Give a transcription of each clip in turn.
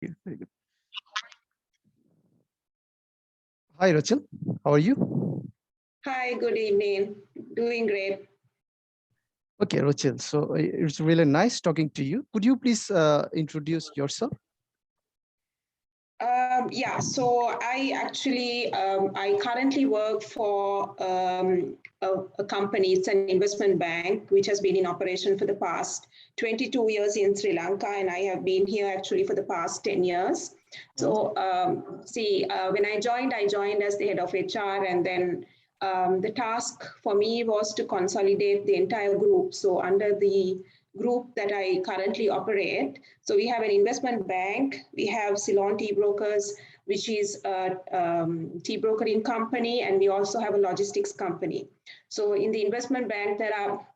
Yeah, very good. Hi, Rachel. How are you? Hi, good evening. Doing great. Okay, Rachel. So it's really nice talking to you. Could you please introduce yourself? Yeah, so I currently work for a company. It's an investment bank, which has been in operation for the past 22 years in Sri Lanka, and I have been here actually for the past 10 years. So, when I joined as the head of HR, and then the task for me was to consolidate the entire group. So, under the group that I currently operate, so we have an investment bank, we have Ceylon Tea Brokers, which is a tea brokering company, and we also have a logistics company. So in the investment bank, there are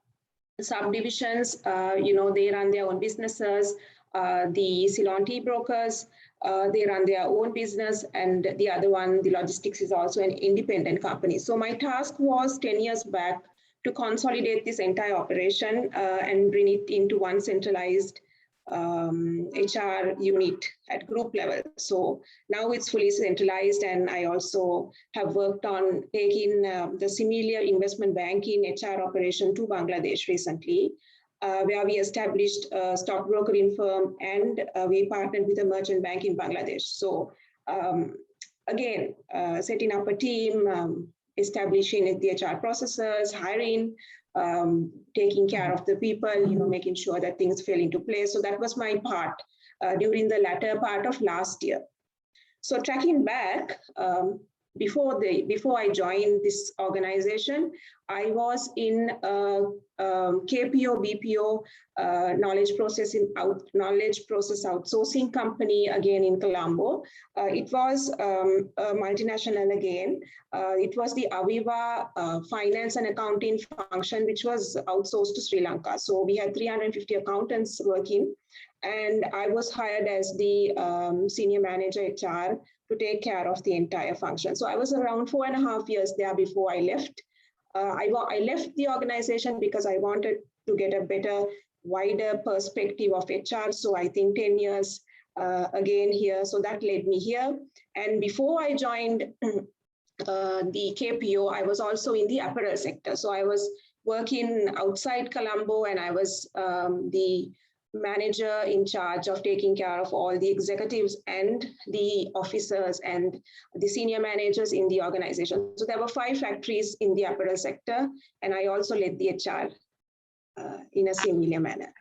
subdivisions, they run their own businesses. The Ceylon Tea Brokers, they run their own business, and the other one, the logistics, is also an independent company. So my task was 10 years back to consolidate this entire operation and bring it into one centralized HR unit at group level. So now it's fully centralized, and I also have worked on taking the similar investment banking HR operation to Bangladesh recently, where we established a stockbrokering firm, and we partnered with a merchant bank in Bangladesh. So again, setting up a team, establishing the HR processes, hiring, taking care of the people, making sure that things fell into place. So that was my part during the latter part of last year. So tracking back, before I joined this organization, I was in a KPO BPO knowledge process outsourcing company again in Colombo. It was a multinational again. It was the Aviva finance and accounting function, which was outsourced to Sri Lanka. So we had 350 accountants working, and I was hired as the senior manager HR to take care of the entire function. So I was around 4.5 years there before I left. I left the organization because I wanted to get a better, wider perspective of HR. So I think 10 years again here. So that led me here. And before I joined the KPO, I was also in the apparel sector. So I was working outside Colombo, and I was the manager in charge of taking care of all the executives and the officers and the senior managers in the organization. So there were 5 factories in the apparel sector, and I also led the HR in a similar manner.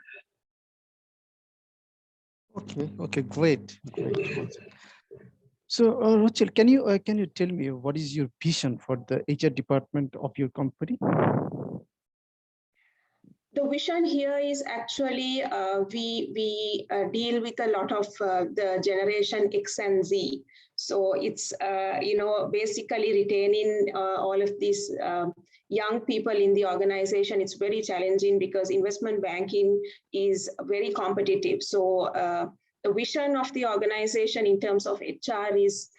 Okay, great. So, Rachel, can you tell me what is your vision for the HR department of your company? The vision here is actually we deal with a lot of the generation X and Z. So it's basically retaining all of these young people in the organization. It's very challenging because investment banking is very competitive. So the vision of the organization in terms of HR is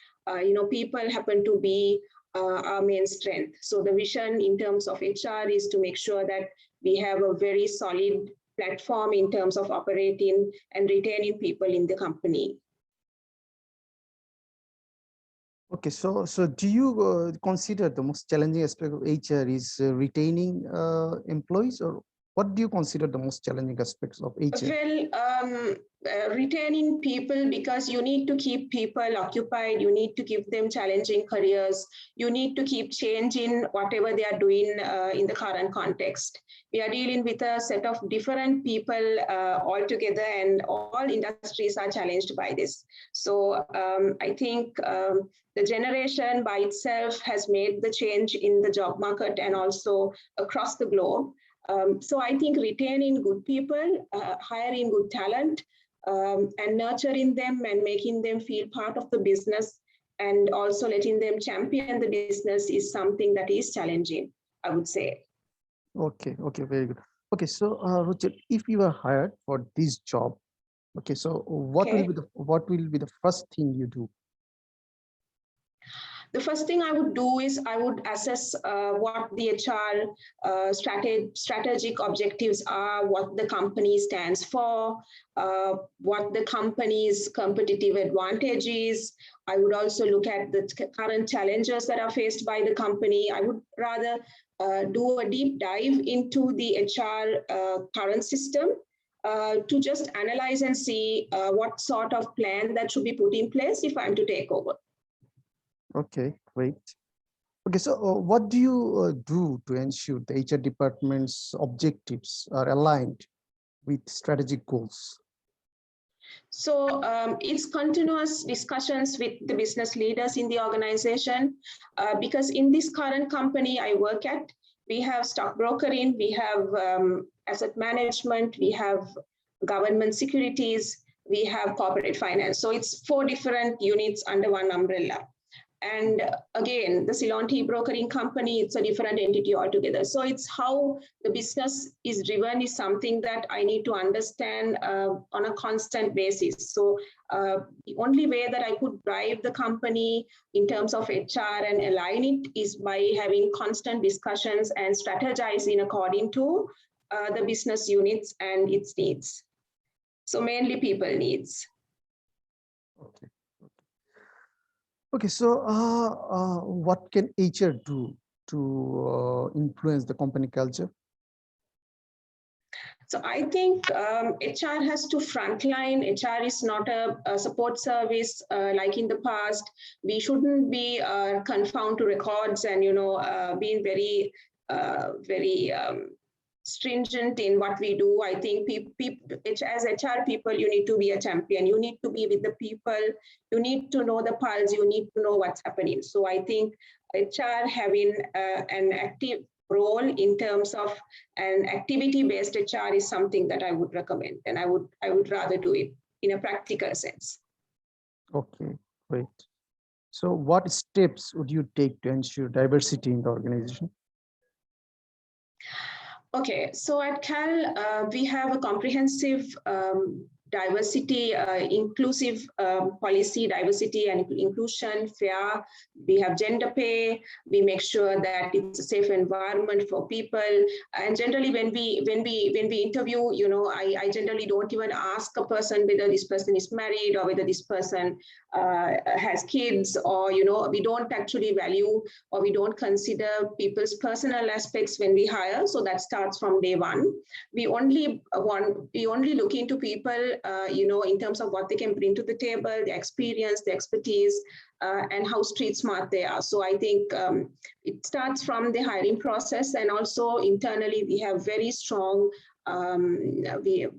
people happen to be our main strength. So the vision in terms of HR is to make sure that we have a very solid platform in terms of operating and retaining people in the company. Okay, so do you consider the most challenging aspect of HR is retaining employees, or what do you consider the most challenging aspects of HR? Well, retaining people, because you need to keep people occupied, you need to give them challenging careers, you need to keep changing whatever they are doing in the current context. We are dealing with a set of different people altogether, and all industries are challenged by this. So I think the generation by itself has made the change in the job market and also across the globe. So I think retaining good people, hiring good talent, and nurturing them and making them feel part of the business, and also letting them champion the business is something that is challenging, I would say. Okay, very good. Okay, so Ruchir, if you are hired for this job, okay, so what will be the first thing you do? The first thing I would do is I would assess what the HR strategic objectives are, what the company stands for, what the company's competitive advantage is. I would also look at the current challenges that are faced by the company. I would rather do a deep dive into the HR current system to just analyze and see what sort of plan that should be put in place if I'm to take over. Okay, great. Okay, so what do you do to ensure the HR department's objectives are aligned with strategic goals? So it's continuous discussions with the business leaders in the organization, because in this current company I work at, we have stockbrokering, we have asset management, we have government securities, we have corporate finance. So it's 4 different units under one umbrella. And again, the Ceylon Tea Brokering Company, it's a different entity altogether. So it's how the business is driven is something that I need to understand on a constant basis. So the only way that I could drive the company in terms of HR and align it is by having constant discussions and strategizing according to the business units and its needs. So mainly people needs. Okay. Okay, so what can HR do to influence the company culture? So I think HR has to frontline. HR is not a support service like in the past. We shouldn't be confined to records and being very stringent in what we do. I think as HR people, you need to be a champion. You need to be with the people. You need to know the pulse. You need to know what's happening. So I think HR having an active role in terms of an activity-based HR is something that I would recommend, and I would rather do it in a practical sense. Okay, great. So what steps would you take to ensure diversity in the organization? Okay, so at CAL, we have a comprehensive diversity, inclusive policy, diversity and inclusion, fair. We have gender pay. We make sure that it's a safe environment for people. And generally, when we interview, I generally don't even ask a person whether this person is married or whether this person has kids, or we don't actually value or we don't consider people's personal aspects when we hire. So that starts from day one. We only look into people, in terms of what they can bring to the table, the experience, the expertise, and how street smart they are. So I think it starts from the hiring process, and also internally we have very strong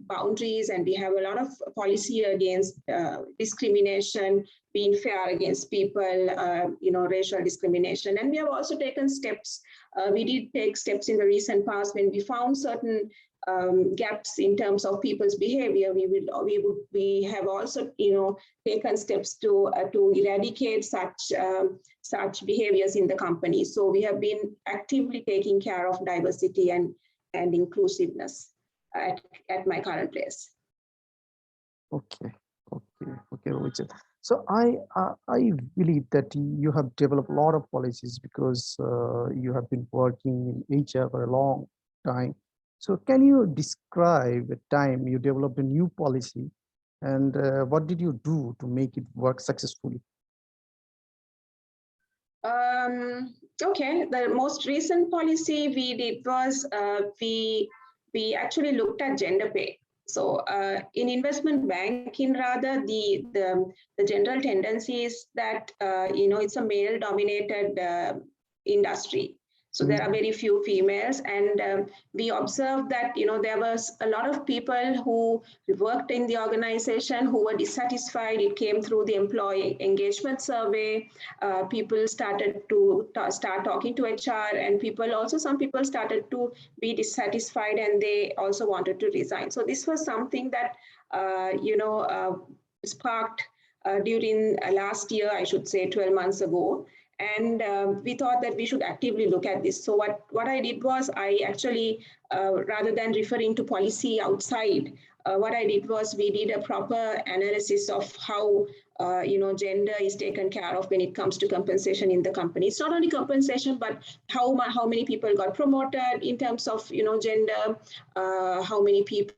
boundaries, and we have a lot of policy against discrimination, being fair against people, racial discrimination. And we have also taken steps. We did take steps in the recent past when we found certain gaps in terms of people's behavior. We have also taken steps to eradicate such behaviors in the company. So we have been actively taking care of diversity and inclusiveness at my current place. Okay, Richard. So I believe that you have developed a lot of policies because you have been working in HR for a long time. So can you describe a time you developed a new policy, and what did you do to make it work successfully? Okay, the most recent policy we did was we actually looked at gender pay. So in investment banking, rather, the general tendency is that it's a male-dominated industry. So there are very few females, and we observed that there was a lot of people who worked in the organization who were dissatisfied. It came through the employee engagement survey. People started to start talking to HR, and some people started to be dissatisfied, and they also wanted to resign. So this was something that sparked during last year, I should say 12 months ago. And we thought that we should actively look at this. So what I did was I actually, rather than referring to policy outside, what I did was we did a proper analysis of how gender is taken care of when it comes to compensation in the company. It's not only compensation, but how many people got promoted in terms of gender, how many people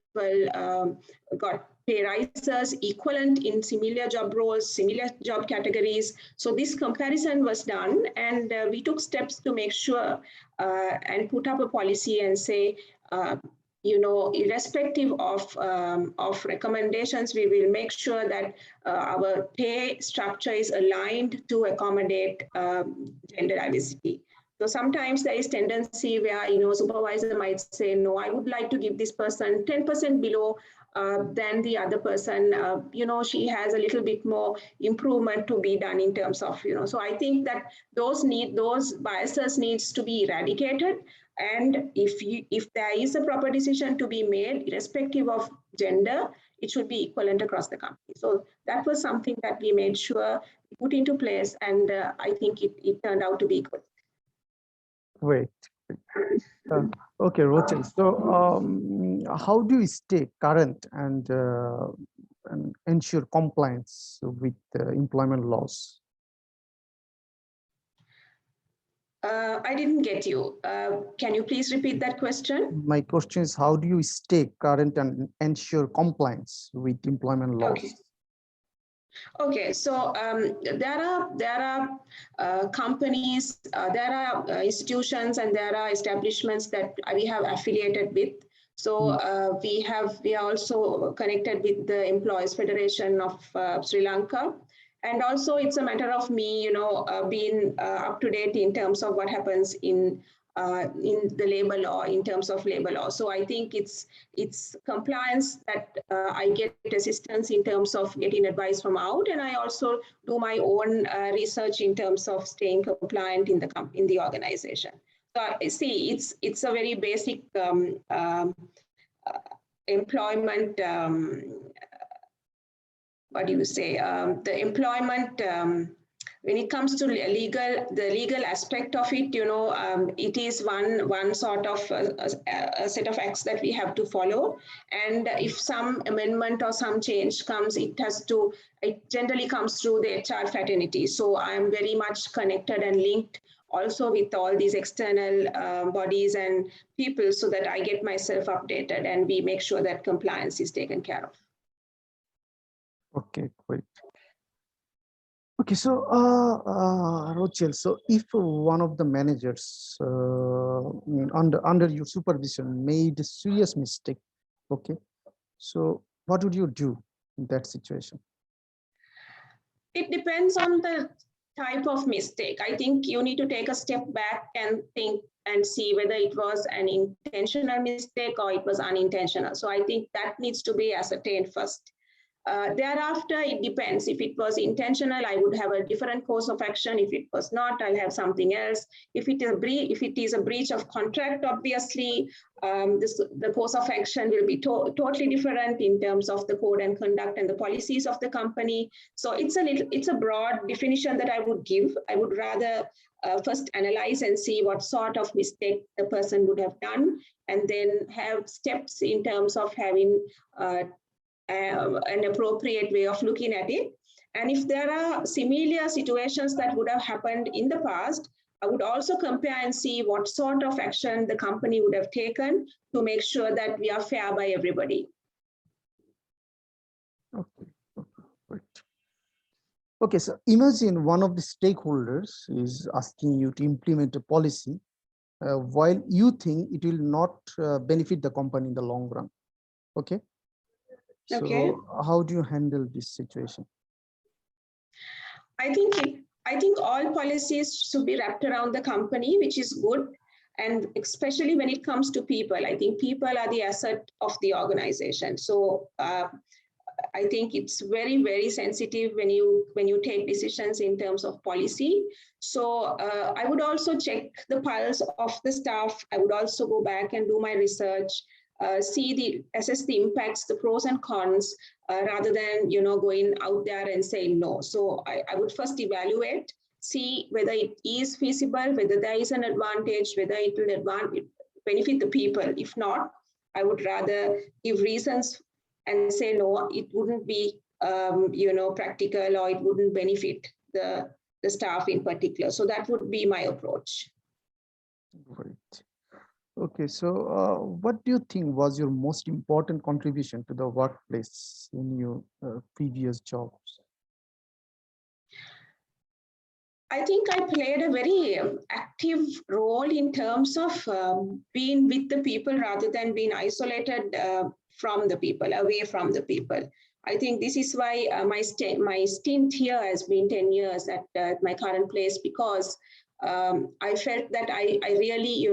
got pay rises equivalent in similar job roles, similar job categories. So this comparison was done, and we took steps to make sure and put up a policy and say, irrespective of recommendations, we will make sure that our pay structure is aligned to accommodate gender diversity. So sometimes there is tendency where supervisor might say, no, I would like to give this person 10% below than the other person. She has a little bit more improvement to be done in terms of So I think that those biases needs to be eradicated. And if there is a proper decision to be made, irrespective of gender, it should be equivalent across the company. So that was something that we made sure we put into place, and I think it turned out to be good. Great. Okay, Rochelle. So how do you stay current and ensure compliance with employment laws? I didn't get you. Can you please repeat that question? My question is, how do you stay current and ensure compliance with employment laws? Okay, so there are companies, there are institutions, and there are establishments that we have affiliated with. So we are also connected with the Employees Federation of Sri Lanka. And also it's a matter of me, being up to date in terms of what happens in the labor law, in terms of labor law. So I think it's compliance that I get assistance in terms of getting advice from out, and I also do my own research in terms of staying compliant in the organization. So I see it's a very basic employment. What do you say? The employment. When it comes to the legal aspect of it, it is one sort of a set of acts that we have to follow. And if some amendment or some change comes, it generally comes through the HR fraternity. So I am very much connected and linked also with all these external bodies and people, so that I get myself updated and we make sure that compliance is taken care of. Okay, great. Okay, so Rochelle, so if one of the managers under your supervision made a serious mistake, okay, so what would you do in that situation? It depends on the type of mistake. I think you need to take a step back and think and see whether it was an intentional mistake or it was unintentional. So I think that needs to be ascertained first. Thereafter, it depends. If it was intentional, I would have a different course of action. If it was not, I'll have something else. If it is a breach of contract, obviously, the course of action will be totally different in terms of the code and conduct and the policies of the company. So it's a broad definition that I would give. I would rather first analyze and see what sort of mistake the person would have done, and then have steps in terms of having an appropriate way of looking at it. And if there are similar situations that would have happened in the past, I would also compare and see what sort of action the company would have taken to make sure that we are fair by everybody. Okay, great. Okay, so imagine one of the stakeholders is asking you to implement a policy while you think it will not benefit the company in the long run. Okay. So how do you handle this situation? I think all policies should be wrapped around the company, which is good. And especially when it comes to people, I think people are the asset of the organization. So I think it's very, very sensitive when you take decisions in terms of policy. So I would also check the pulse of the staff. I would also go back and do my research. Assess the impacts, the pros and cons, rather than going out there and saying no. So I would first evaluate, see whether it is feasible, whether there is an advantage, whether it will benefit the people. If not, I would rather give reasons and say, no, it wouldn't be, practical, or it wouldn't benefit the staff in particular. So that would be my approach. Great. Okay, so what do you think was your most important contribution to the workplace in your previous jobs? I think I played a very active role in terms of being with the people rather than being isolated from the people, away from the people. I think this is why my stint here has been 10 years at my current place, because I felt that I really,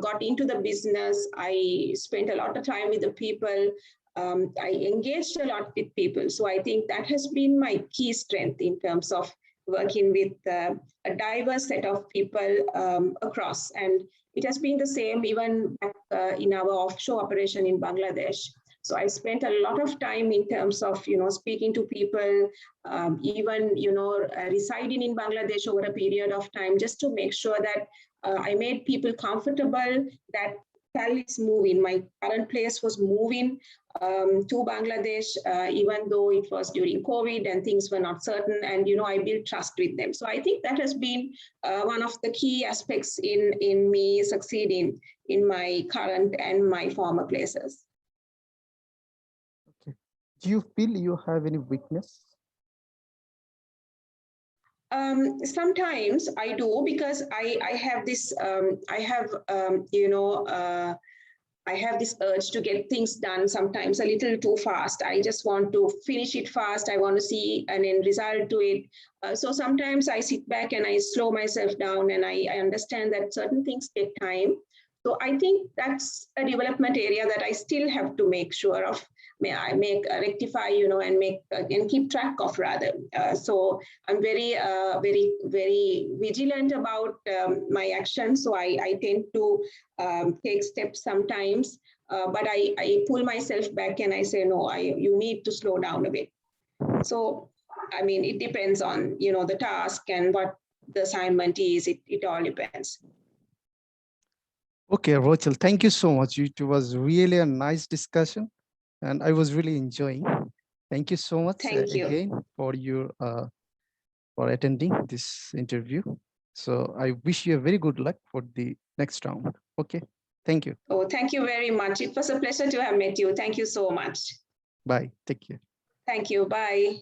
got into the business. I spent a lot of time with the people. I engaged a lot with people. So I think that has been my key strength in terms of working with a diverse set of people across. And it has been the same even back, in our offshore operation in Bangladesh. So I spent a lot of time in terms of, speaking to people, even, residing in Bangladesh over a period of time, just to make sure that I made people comfortable, that TAL is moving. My current place was moving to Bangladesh, even though it was during COVID and things were not certain. And, I built trust with them. So I think that has been one of the key aspects in me succeeding in my current and my former places. Okay. Do you feel you have any weakness? Sometimes I do, because I have this, I have this urge to get things done sometimes a little too fast. I just want to finish it fast. I want to see an end result to it. So sometimes I sit back and I slow myself down, and I understand that certain things take time. So I think that's a development area that I still have to make sure of. May I make rectify, and make and keep track of, rather. So I'm very vigilant about my actions. So I tend to take steps sometimes, but I pull myself back and I say, no, you need to slow down a bit. So, I mean, it depends on, the task and what the assignment is. It all depends. Okay, Rochel, thank you so much. It was really a nice discussion, and I was really enjoying. Thank you so much Thank you. again for your for attending this interview. So I wish you a very good luck for the next round. Okay, thank you. Oh, thank you very much. It was a pleasure to have met you. Thank you so much. Bye. Take care. Thank you. Bye.